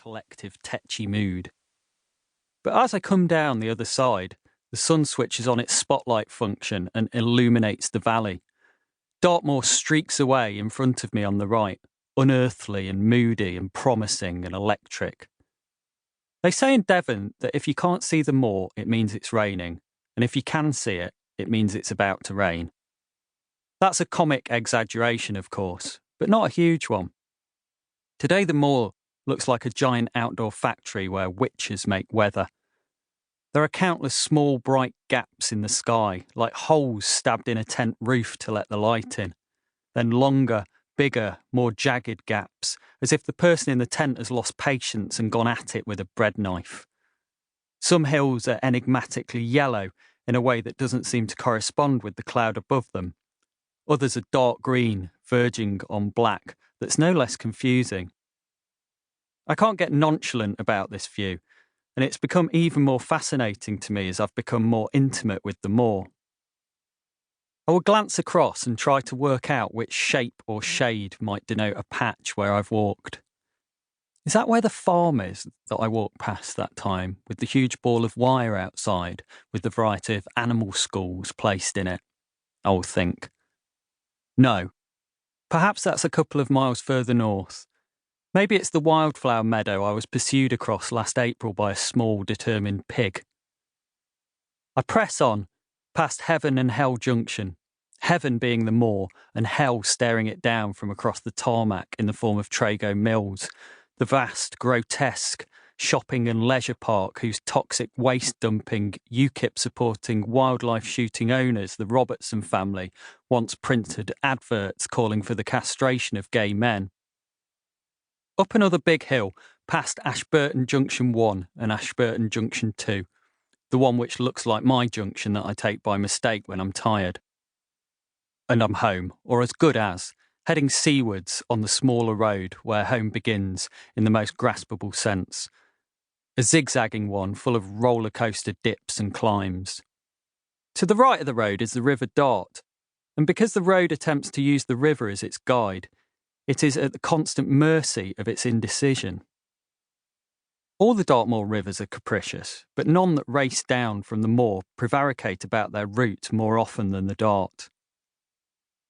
collective tetchy mood. But as I come down the other side, the sun switches on its spotlight function and illuminates the valley. Dartmoor streaks away in front of me on the right, unearthly and moody and promising and electric. They say in Devon that if you can't see the moor, it means it's raining, and if you can see it, it means it's about to rain. That's a comic exaggeration, of course, but not a huge one. Today the moor looks like a giant outdoor factory where witches make weather. There are countless small bright gaps in the sky, like holes stabbed in a tent roof to let the light in. Then longer, bigger, more jagged gaps, as if the person in the tent has lost patience and gone at it with a bread knife. Some hills are enigmatically yellow in a way that doesn't seem to correspond with the cloud above them. Others are dark green, verging on black, that's no less confusing. I can't get nonchalant about this view, and it's become even more fascinating to me as I've become more intimate with the moor. I will glance across and try to work out which shape or shade might denote a patch where I've walked. Is that where the farm is that I walked past that time, with the huge ball of wire outside, with the variety of animal schools placed in it? I will think. No. Perhaps that's a couple of miles further north. Maybe it's the wildflower meadow I was pursued across last April by a small, determined pig. I press on, past Heaven and Hell Junction, Heaven being the moor and Hell staring it down from across the tarmac in the form of Trago Mills, the vast, grotesque shopping and leisure park whose toxic waste-dumping, UKIP-supporting, wildlife-shooting owners, the Robertson family, once printed adverts calling for the castration of gay men. Up another big hill, past Ashburton Junction 1 and Ashburton Junction 2, the one which looks like my junction that I take by mistake when I'm tired. And I'm home, or as good as, heading seawards on the smaller road where home begins in the most graspable sense. A zigzagging one full of roller coaster dips and climbs. To the right of the road is the River Dart, and because the road attempts to use the river as its guide, it is at the constant mercy of its indecision. All the Dartmoor rivers are capricious, but none that race down from the moor prevaricate about their route more often than the Dart.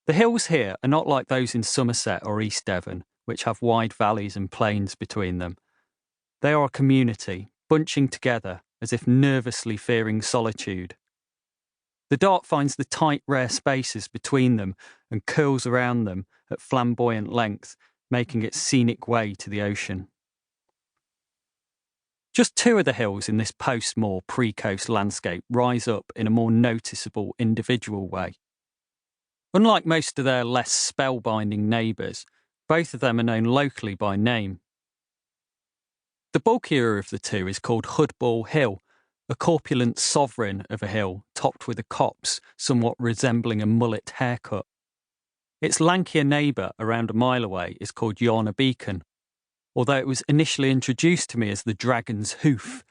The hills here are not like those in Somerset or East Devon, which have wide valleys and plains between them. They are a community, bunching together as if nervously fearing solitude. The Dart finds the tight, rare spaces between them and curls around them at flamboyant length, making its scenic way to the ocean. Just two of the hills in this post-moor, pre-coast landscape rise up in a more noticeable, individual way. Unlike most of their less spellbinding neighbours, both of them are known locally by name. The bulkier of the two is called Hoodball Hill, a corpulent sovereign of a hill topped with a copse somewhat resembling a mullet haircut. Its lankier neighbour around a mile away is called Yarna Beacon, although it was initially introduced to me as the Dragon's Hoof,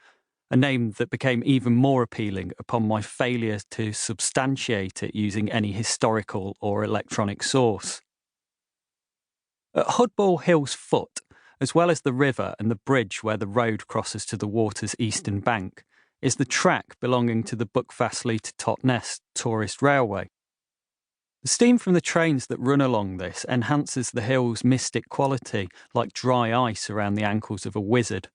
a name that became even more appealing upon my failure to substantiate it using any historical or electronic source. At Hoodball Hill's foot, as well as the river and the bridge where the road crosses to the water's eastern bank, is the track belonging to the Buckfastleigh to Totnes tourist railway. The steam from the trains that run along this enhances the hill's mystic quality like dry ice around the ankles of a wizard.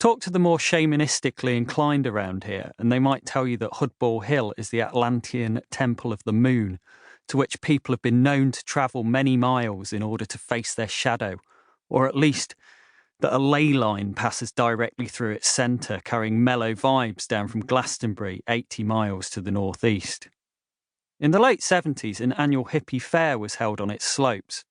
Talk to the more shamanistically inclined around here, and they might tell you that Hoodball Hill is the Atlantean temple of the moon, to which people have been known to travel many miles in order to face their shadow, or at least that a ley line passes directly through its centre, carrying mellow vibes down from Glastonbury 80 miles to the northeast. In the late 70s, an annual hippie fair was held on its slopes.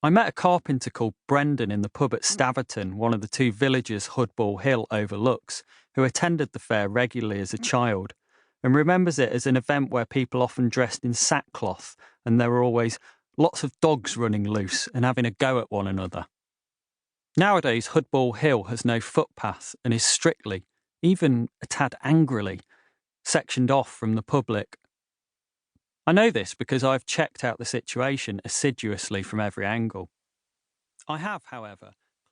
I met a carpenter called Brendan in the pub at Staverton, one of the two villages Hoodball Hill overlooks, who attended the fair regularly as a child, and remembers it as an event where people often dressed in sackcloth, and there were always lots of dogs running loose and having a go at one another. Nowadays, Hoodball Hill has no footpath and is strictly, even a tad angrily, sectioned off from the public. I know this because I've checked out the situation assiduously from every angle. I have, however,